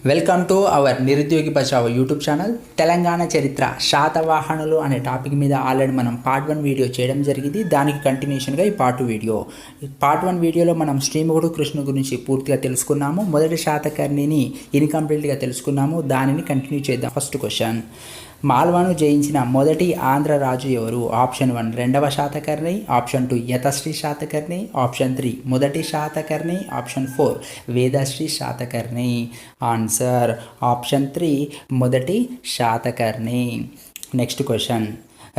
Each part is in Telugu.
వెల్కమ్ టు అవర్ నిరుద్యోగి బచావో యూట్యూబ్ ఛానల్. తెలంగాణ చరిత్ర శాతవాహనులు అనే టాపిక్ మీద ఆల్రెడీ మనం పార్ట్ 1 వీడియో చేయడం జరిగింది. దానికి కంటిన్యూషన్గా ఈ పార్ట్ 2 వీడియో. పార్ట్ 1 వీడియోలో మనం శ్రీముఖుడు కృష్ణుడు గురించి పూర్తిగా తెలుసుకున్నాము. మొదటి శాతకర్ణిని ఇన్కంప్లీట్గా తెలుసుకున్నాము. దానిని కంటిన్యూ చేద్దాం. ఫస్ట్ క్వశ్చన్, మాల్వాను జయించిన మొదటి ఆంధ్ర రాజు ఎవరు? ఆప్షన్ 1 రెండవ శాతకర్ణి, ఆప్షన్ 2 యతశ్రీ శాతకర్ణి, ఆప్షన్ 3 మొదటి Satakarni, option 4 Vedasri Satakarni. Answer option 3 మొదటి శాతకర్ణి. నెక్స్ట్ క్వశ్చన్,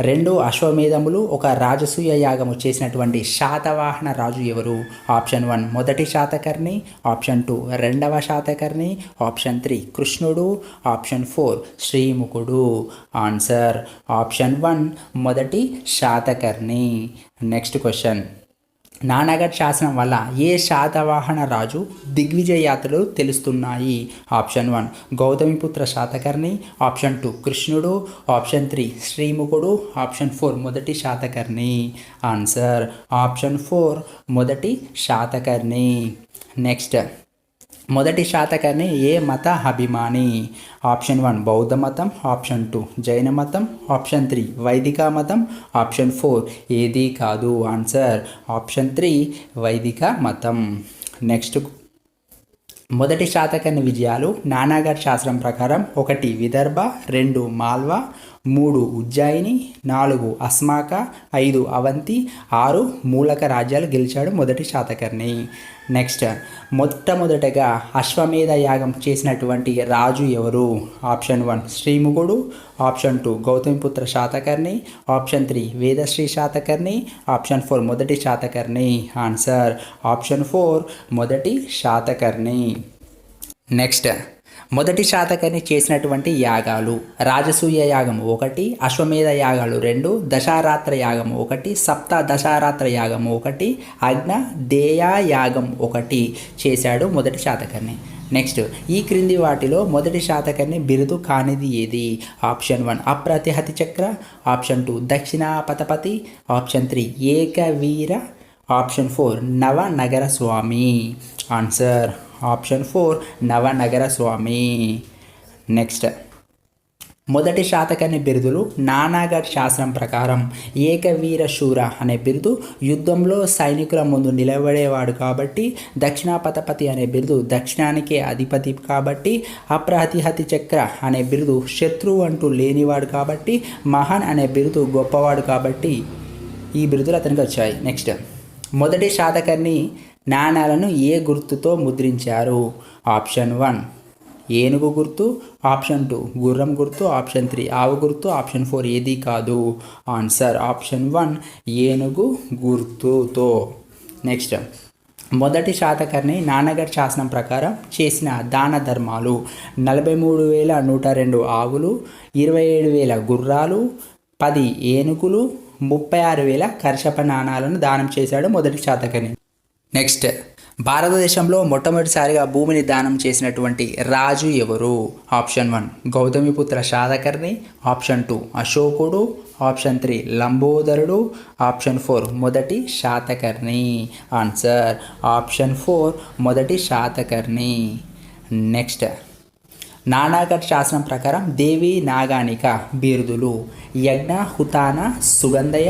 2 అశ్వమేధములు ఒక రాజసూయ యాగము చేసినటువంటి శాతవాహన రాజు ఎవరు? ఆప్షన్ 1 మొదటి శాతకర్ణి, ఆప్షన్ 2 రెండవ శాతకర్ణి, ఆప్షన్ 3 కృష్ణుడు, ఆప్షన్ 4 శ్రీముఖుడు. ఆన్సర్ ఆప్షన్ 1 మొదటి శాతకర్ణి. నెక్స్ట్ క్వశ్చన్, నానాగఢ్ శాసనం వల్ల ఏ శాతవాహన రాజు దిగ్విజయ యాత్రలు తెలుస్తున్నాయి? ఆప్షన్ 1 గౌతమిపుత్ర శాతకర్ణి, ఆప్షన్ 2 కృష్ణుడు, ఆప్షన్ 3 శ్రీముఖుడు, ఆప్షన్ 4 మొదటి శాతకర్ణి. ఆన్సర్ ఆప్షన్ 4 మొదటి శాతకర్ణి. నెక్స్ట్, మొదటి శాతకర్ణి ఏ మత అభిమాని? ఆప్షన్ 1 బౌద్ధ మతం, ఆప్షన్ 2 జైన మతం, ఆప్షన్ 3 వైదిక మతం, ఆప్షన్ 4 ఏది కాదు. ఆన్సర్ ఆప్షన్ 3 వైదిక మతం. నెక్స్ట్, మొదటి శాతకర్ణి విజయాలు నానాగఢ్ శాస్త్రం ప్రకారం 1 విదర్భ, 2 మాల్వా, 3 ఉజ్జయిని, 4 అస్మాక, 5 అవంతి, 6 మూలక రాజ్యాలు గెలిచాడు మొదటి శాతకర్ణి. నెక్స్ట్, మొట్టమొదటగా అశ్వమేధ యాగం చేసినటువంటి రాజు ఎవరు? ఆప్షన్ 1 శ్రీముఖుడు, option 2 Gautamiputra Satakarni, option 3 Vedasri Satakarni, option 4 మొదటి శాతకర్ణి. ఆన్సర్ ఆప్షన్ 4 మొదటి శాతకర్ణి. నెక్స్ట్, మొదటి శాతకర్ణి చేసినటువంటి యాగాలు: రాజసూయ యాగం 1, అశ్వమేధ యాగాలు 2, దశారాత్ర యాగం 1, సప్త దశారాత్ర యాగం 1, అగ్న దేయ యాగం 1 చేశాడు మొదటి శాతకర్ణి. నెక్స్ట్, ఈ క్రింది వాటిలో మొదటి శాతకర్ణి బిరుదు కానిది ఏది? ఆప్షన్ 1 అప్రతిహతి చక్ర, ఆప్షన్ 2 దక్షిణాపతపతి, ఆప్షన్ 3 ఏకవీర, ఆప్షన్ 4 నవనగర స్వామి. ఆన్సర్ ఆప్షన్ 4 నవనగర స్వామి. నెక్స్ట్, మొదటి శాతకర్ణి బిరుదులు నానాగఢ్ శాస్త్రం ప్రకారం ఏకవీర శూర అనే బిరుదు యుద్ధంలో సైనికుల ముందు నిలబడేవాడు కాబట్టి, దక్షిణాపతపతి అనే బిరుదు దక్షిణానికే అధిపతి కాబట్టి, అప్రతిహతి చక్ర అనే బిరుదు శత్రువు అంటూ లేనివాడు కాబట్టి, మహాన్ అనే బిరుదు గొప్పవాడు కాబట్టి ఈ బిరుదులు అతనికి వచ్చాయి. నెక్స్ట్, మొదటి శాతకర్ణి నాణాలను ఏ గుర్తుతో ముద్రించారు? ఆప్షన్ 1 ఏనుగు గుర్తు, ఆప్షన్ 2 గుర్రం గుర్తు, ఆప్షన్ 3 ఆవు గుర్తు, ఆప్షన్ 4 ఏది కాదు. ఆన్సర్ ఆప్షన్ 1 ఏనుగు గుర్తుతో. నెక్స్ట్, మొదటి శాతకర్ణి నానాగఢ్ శాసనం ప్రకారం చేసిన దాన ధర్మాలు: 43,102 ఆవులు, 27,000 గుర్రాలు, 10 ఏనుగులు, 36,000 కర్షప నాణాలను దానం చేశాడు మొదటి శాతకర్ణి. నెక్స్ట్, భారతదేశంలో మొట్టమొదటిసారిగా భూమిని దానం చేసినటువంటి రాజు ఎవరు? ఆప్షన్ 1 గౌతమిపుత్ర శాతకర్ణి, ఆప్షన్ 2 అశోకుడు, ఆప్షన్ 3 లంబోదరుడు, ఆప్షన్ 4 మొదటి శాతకర్ణి. ఆన్సర్ ఆప్షన్ 4 మొదటి శాతకర్ణి. నెక్స్ట్, నానాగఢ్ శాసనం ప్రకారం దేవి నాగానిక బిరుదులు: యజ్ఞ హుతాన సుగంధయ,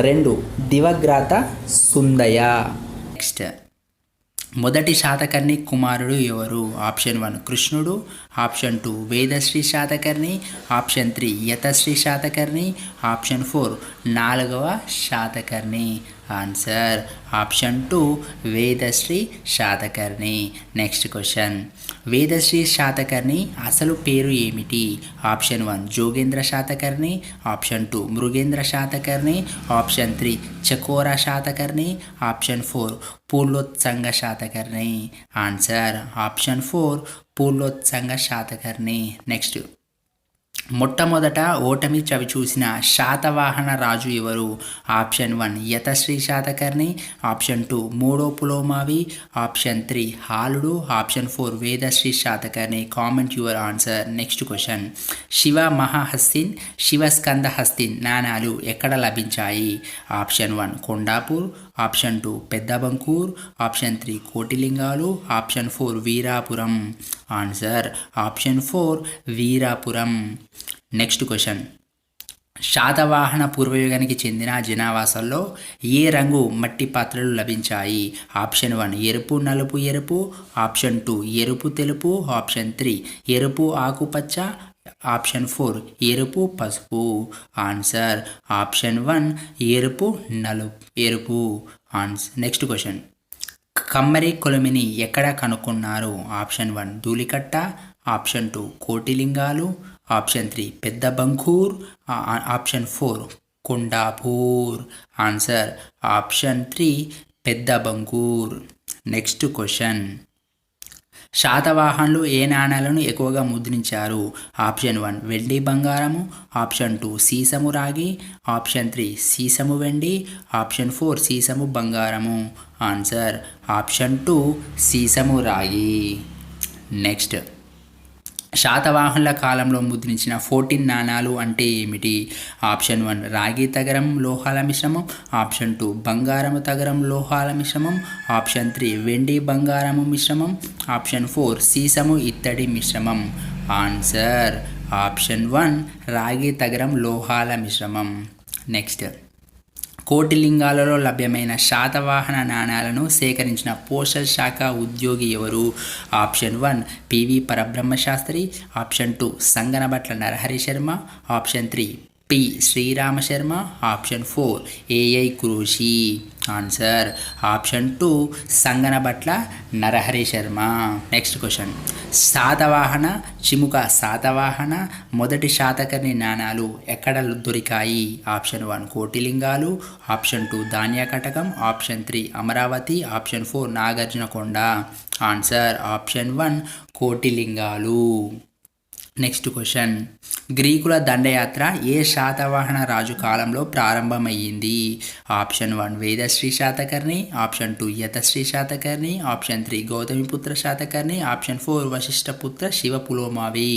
2 దివగ్రాత సుందయ. నెక్స్ట్, మొదటి శాతకర్ణి కుమారుడు ఎవరు? ఆప్షన్ 1 కృష్ణుడు, option 2 Vedasri Satakarni, option 3 Yatasri Satakarni, option 4 4వ Satakarni. Answer option 2 Vedasri Satakarni. Next question, Vedasri Satakarni అసలు పేరు ఏమిటి? Option 1 Jogendra Satakarni, option 2 Mrigendra Satakarni, option 3 Chakora Satakarni, option 4 Purlotsanga Satakarni. Answer option 4 Purlotsanga Satakarni. Next, మొట్టమొదట ఓటమి చవి చూసిన శాతవాహన రాజు ఎవరు? ఆప్షన్ 1 యతశ్రీ శాతకర్ణి, ఆప్షన్ 2 మూడో పులోమావి, ఆప్షన్ 3 హాలుడు, option 4 Vedasri Satakarni. Comment your answer. Next question, Shiva Mahahastin, Shivaskanda Hastin నాణాలు ఎక్కడ లభించాయి? Option 1 Kondapur, option 2 Pedda Bankur, option 3 Kotilingalu, option 4 Veerapuram. Answer option 4 Veerapuram. Next question, Satavahana పూర్వయుగానికి చెందిన జనావాసాల్లో ఏ రంగు మట్టి పాత్రలు లభించాయి? ఆప్షన్ 1 ఎరుపు నలుపు ఎరుపు, ఆప్షన్ 2 ఎరుపు తెలుపు, ఆప్షన్ 3 ఎరుపు ఆకుపచ్చ, ఆప్షన్ 4 ఎరుపు పసుపు. ఆన్సర్ ఆప్షన్ 1 ఎరుపు ఎరుపు. నెక్స్ట్ క్వశ్చన్, కమ్మరి కొలిమిని ఎక్కడ కనుక్కున్నారు? ఆప్షన్ 1 ధూళికట్ట, ఆప్షన్ 2 కోటిలింగాలు, ఆప్షన్ 3 పెద్ద Bankur, option 4 Kondapur. Answer option 3 పెద్ద బంకూర్. నెక్స్ట్ క్వశ్చన్, శాతవాహనులు ఏ నాణాలను ఎక్కువగా ముద్రించారు? ఆప్షన్ 1 వెండి బంగారము, ఆప్షన్ 2 సీసము రాగి, ఆప్షన్ 3 సీసము వెండి, ఆప్షన్ 4 సీసము బంగారము. ఆన్సర్ ఆప్షన్ 2 సీసము రాగి. నెక్స్ట్, శాతవాహనుల కాలంలో ముద్రించిన 14 నాణాలు అంటే ఏమిటి? ఆప్షన్ 1 రాగి తగరం లోహాల మిశ్రమం, ఆప్షన్ 2 బంగారము తగరం లోహాల మిశ్రమం, ఆప్షన్ 3 వెండి బంగారము మిశ్రమం, ఆప్షన్ 4 సీసము ఇత్తడి మిశ్రమం. ఆన్సర్ ఆప్షన్ 1 రాగి తగరం లోహాల మిశ్రమం. నెక్స్ట్, కోటిలింగాలలో లభ్యమైన శాతవాహన నాణాలను సేకరించిన పోస్టల్ శాఖ ఉద్యోగి ఎవరు? Option 1 PV Parabrahmasastri, option 2 Sanganabhatla Narahari Sharma, option 3 P Srirama Sharma, option 4 AI Krishi. Answer option 2 Sanganabhatla Narahari Sharma. Next question, Satavahana Chimuka Satavahana మొదటి శాతకర్ణి నాణాలు ఎక్కడ దొరికాయి? Option 1 కోటిలింగాలు, option 2 Dhanya Katakam, option 3 Amaravati, option 4 Nagarjunakonda. Answer option 1 Kotilingalu. Next question, గ్రీకుల దండయాత్ర ఏ శాతవాహన రాజు కాలంలో ప్రారంభమయ్యింది? Option 1 Vedasri Satakarni, option 2 Yatasri Satakarni, option 3 Gautamiputra Satakarni, option 4 Vasishthiputra Sivapulomavi.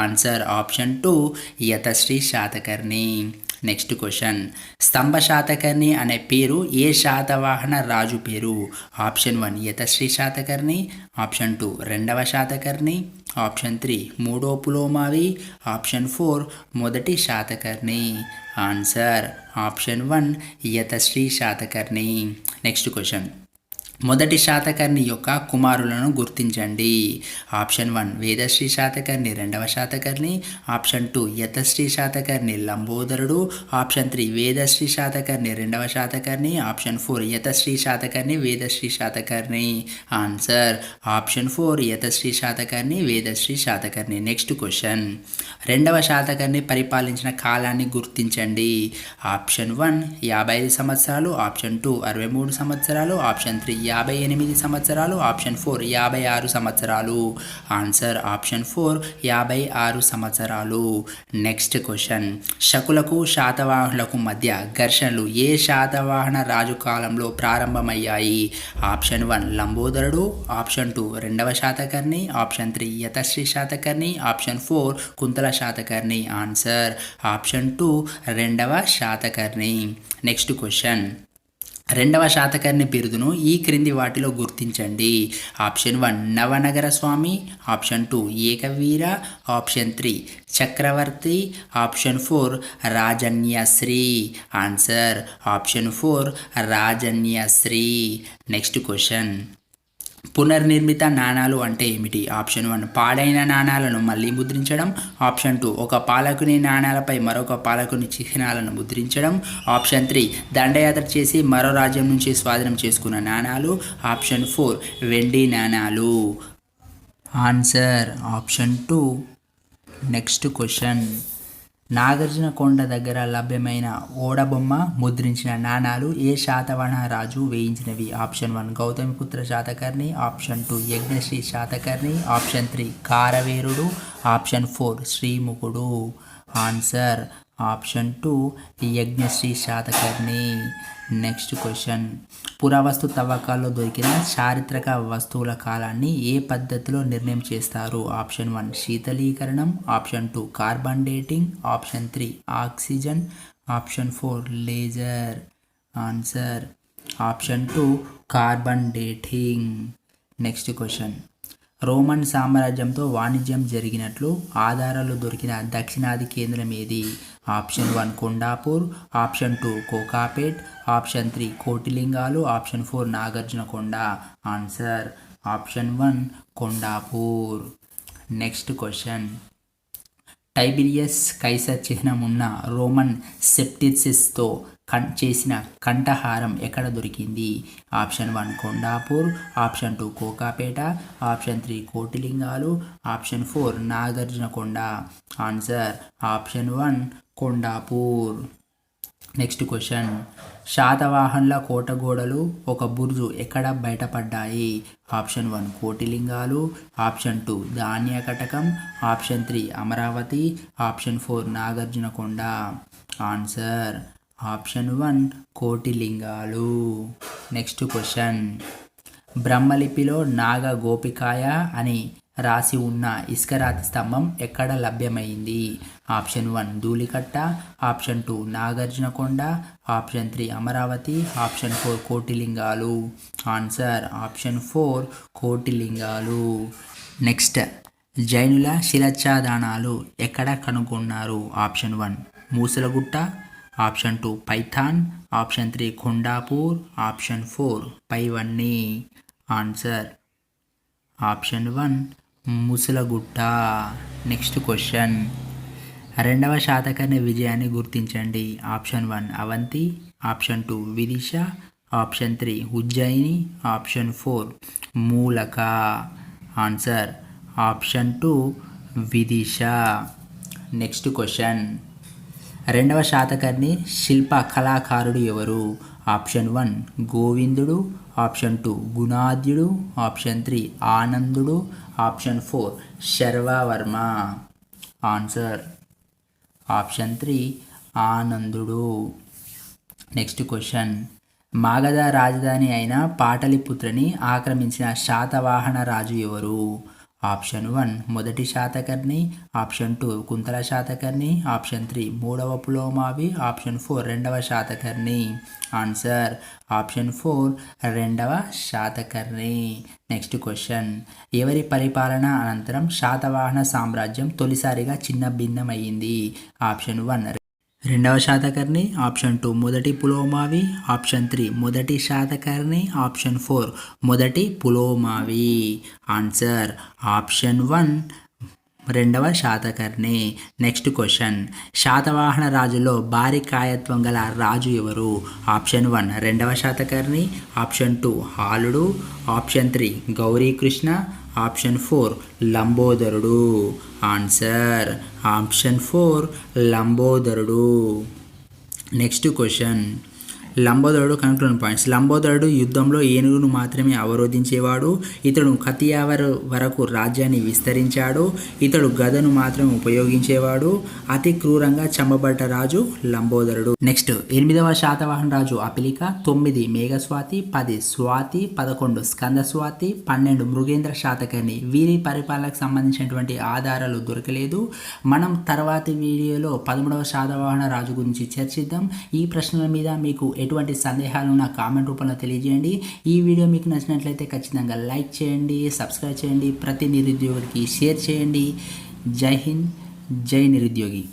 Answer option 2 Yatasri Satakarni. Next question, Stambha Satakarni అనే పేరు ఏ శాతవాహన రాజు పేరు? ఆప్షన్ 1 యతశ్రీ శాతకర్ణి, ఆప్షన్ 2 రెండవ శాతకర్ణి, ఆప్షన్ 3 మూడో పులోమావి, ఆప్షన్ 4 మొదటి Satakarni. Answer option 1 Yatasri Satakarni. Next question, మొదటి శాతకర్ణి యొక్క కుమారులను గుర్తించండి. ఆప్షన్ 1 వేదశ్రీ శాతకర్ణి రెండవ శాతకర్ణి, ఆప్షన్ 2 యతశ్రీ శాతకర్ణి లంబోదరుడు, ఆప్షన్ 3 వేదశ్రీ శాతకర్ణి రెండవ Satakarni, option 4 Yatasri Satakarni Vedasri Satakarni. Answer option 4 Yatasri Satakarni Vedasri Satakarni. Next question, రెండవ శాతకర్ణి పరిపాలించిన కాలాన్ని గుర్తించండి. ఆప్షన్ 1 55 సంవత్సరాలు, ఆప్షన్ 2 63 సంవత్సరాలు, ఆప్షన్ 3 58 సంవత్సరాలు, ఆప్షన్ 4 56 సంవత్సరాలు. ఆన్సర్ ఆప్షన్ 4 56 సంవత్సరాలు. నెక్స్ట్ క్వశ్చన్, శకులకు శాతవాహనులకు మధ్య ఘర్షణలు ఏ శాతవాహన రాజు కాలంలో ప్రారంభమయ్యాయి? ఆప్షన్ 1 లంబోదరుడు, ఆప్షన్ 2 రెండవ Satakarni, option 3 Yatasri Satakarni, option 4 Kuntala Satakarni. Answer option 2 రెండవ శాతకర్ణి. నెక్స్ట్ క్వశ్చన్, రెండవ శాతకర్ణి బిరుదును ఈ క్రింది వాటిలో గుర్తించండి. Option 1 Navanagara Swami, option 2 Ekavira, option 3 చక్రవర్తి, option 4 Rajanyasri. Answer option 4 Rajanyasri. Next question, పునర్నిర్మిత నాణాలు అంటే ఏమిటి? ఆప్షన్ 1 పాడైన నాణాలను మళ్ళీ ముద్రించడం, ఆప్షన్ 2 ఒక పాలకుని నాణాలపై మరొక పాలకుని చిహ్నాలను ముద్రించడం, ఆప్షన్ 3 దండయాత్ర చేసి మరో రాజ్యం నుంచి స్వాధీనం చేసుకున్న నాణాలు, ఆప్షన్ 4 వెండి నాణాలు. Answer option 2. Next question, Nagarjunakonda దగ్గర లభ్యమైన ఓడబొమ్మ ముద్రించిన నాణాలు ఏ శాతవాహన రాజు వేయించినవి? Option 1 Gautamiputra Satakarni, option 2 Yajnasri Satakarni, option 3 కారవేరుడు, ఆప్షన్ 4 శ్రీముఖుడు. Answer option 2 Yajnasri Satakarni. Next question, పురావస్తు తవ్వకాల్లో దొరికిన చారిత్రక వస్తువుల కాలాన్ని ఏ పద్ధతిలో నిర్ణయం చేస్తారు? ఆప్షన్ 1 శీతలీకరణం, option 2 carbon dating, option 3 oxygen, option 4 laser. Answer option 2 carbon dating. Next question, Roman సామ్రాజ్యంతో వాణిజ్యం జరిగినట్లు ఆధారాలు దొరికిన దక్షిణాది కేంద్రం ఏది? Option 1 Kondapur, option 2 Kokapet, option 3 Kotilingalu, option 4 Nagarjunakonda. Answer option 1 Kondapur. Next question, Tiberius Caesar చిహ్నం ఉన్న రోమన్ సెప్టిసిస్తో చేసిన కంఠహారం ఎక్కడ దొరికింది? Option 1 Kondapur, option 2 Kokapeta, option 3 Kotilingalu, option 4 Nagarjunakonda. Answer option 1 Kondapur. Next question, శాతవాహనుల కోటగోడలు ఒక బుర్జు ఎక్కడ బయటపడ్డాయి? Option 1 కోటిలింగాలు, option 2 Dhanya Katakam, option 3 Amaravati, option 4 Nagarjunakonda. Answer option 1 Kotilingalu. Next question, బ్రహ్మలిపిలో నాగ గోపికాయ అని రాసి ఉన్న ఇసుకరాతి స్తంభం ఎక్కడ లభ్యమైంది? Option 1 Dhulikatta, option 2 Nagarjunakonda, option 3 Amaravati, option 4 Kotilingalu. Answer option 4 Kotilingalu. Next, జైనుల శిలాచ్ఛాదనాలు ఎక్కడ కనుగొన్నారు? Option 1 Musalagutta, option 2 Paithan, option 3 Kondapur, option 4 పైవన్నీ. Answer option 1 Musalagutta. Next question, రెండవ శాతకర్ణి విజయాన్ని గుర్తించండి. Option 1 Avanti, option 2 Vidisha, option 3 Ujjayini, option 4 Mulaka. Answer option 2 Vidisha. Next question, రెండవ శాతకర్ణి శిల్ప కళాకారుడు ఎవరు? ఆప్షన్ 1 గోవిందుడు, ఆప్షన్ 2 గుణాద్యుడు, ఆప్షన్ 3 ఆనందుడు, ఆప్షన్ 4 శర్వవర్మ. ఆన్సర్ ఆప్షన్ 3 ఆనందుడు. నెక్స్ట్ క్వశ్చన్, మాగధ రాజధాని అయిన పాటలిపుత్రని ఆక్రమించిన శాతవాహన రాజు ఎవరు? ఆప్షన్ 1 మొదటి శాతకర్ణి, ఆప్షన్ 2 కుంతల శాతకర్ణి, ఆప్షన్ 3 మూడవ పులోమావి, ఆప్షన్ 4 రెండవ శాతకర్ణి. ఆన్సర్ ఆప్షన్ 4 రెండవ శాతకర్ణి. నెక్స్ట్ క్వశ్చన్, ఎవరి పరిపాలన అనంతరం శాతవాహన సామ్రాజ్యం తొలిసారిగా చిన్న భిన్నమైంది? ఆప్షన్ 1 రెండవ శాతకర్ణి, ఆప్షన్ 2 మొదటి పులోమావి, ఆప్షన్ 3 మొదటి శాతకర్ణి, ఆప్షన్ 4 మొదటి పులోమావి. ఆన్సర్ ఆప్షన్ 1 రెండవ శాతకర్ణి. నెక్స్ట్ క్వశ్చన్, శాతవాహన రాజులో భారీ కాయత్వం గల రాజు ఎవరు? ఆప్షన్ 1 రెండవ శాతకర్ణి, ఆప్షన్ 2 హాలుడు, ఆప్షన్ 3 గౌరీకృష్ణ, ఆప్షన్ 4 లంబోదరుడు. ఆన్సర్ ఆప్షన్ 4 లంబోదరుడు. నెక్స్ట్ క్వశ్చన్, లంబోదరుడు కనుక్లోని పాయింట్స్. లంబోదరుడు యుద్ధంలో ఏనుగును మాత్రమే అవరోధించేవాడు. ఇతడు కతియావర్ వరకు రాజ్యాన్ని విస్తరించాడు. ఇతడు గదను మాత్రమే ఉపయోగించేవాడు. అతి క్రూరంగా చంపబడ్డ రాజు లంబోదరుడు. నెక్స్ట్, 8వ శాతవాహన రాజు అపిలిక, 9 మేఘస్వాతి, 10 స్వాతి, 11 స్కందస్వాతి, 12 మృగేంద్ర శాతకర్ణి. వీరి పరిపాలనకు సంబంధించినటువంటి ఆధారాలు దొరకలేదు. మనం తర్వాతి వీడియోలో 13వ శాతవాహన రాజు గురించి చర్చిద్దాం. ఈ ప్రశ్నల మీద మీకు ఎటువంటి సందేహాలు నా కామెంట్ రూపంలో తెలియజేయండి. ఈ వీడియో మీకు నచ్చినట్లయితే ఖచ్చితంగా లైక్ చేయండి, సబ్స్క్రైబ్ చేయండి, ప్రతి నిరుద్యోగికి షేర్ చేయండి. జై హింద్, జై నిరుద్యోగి.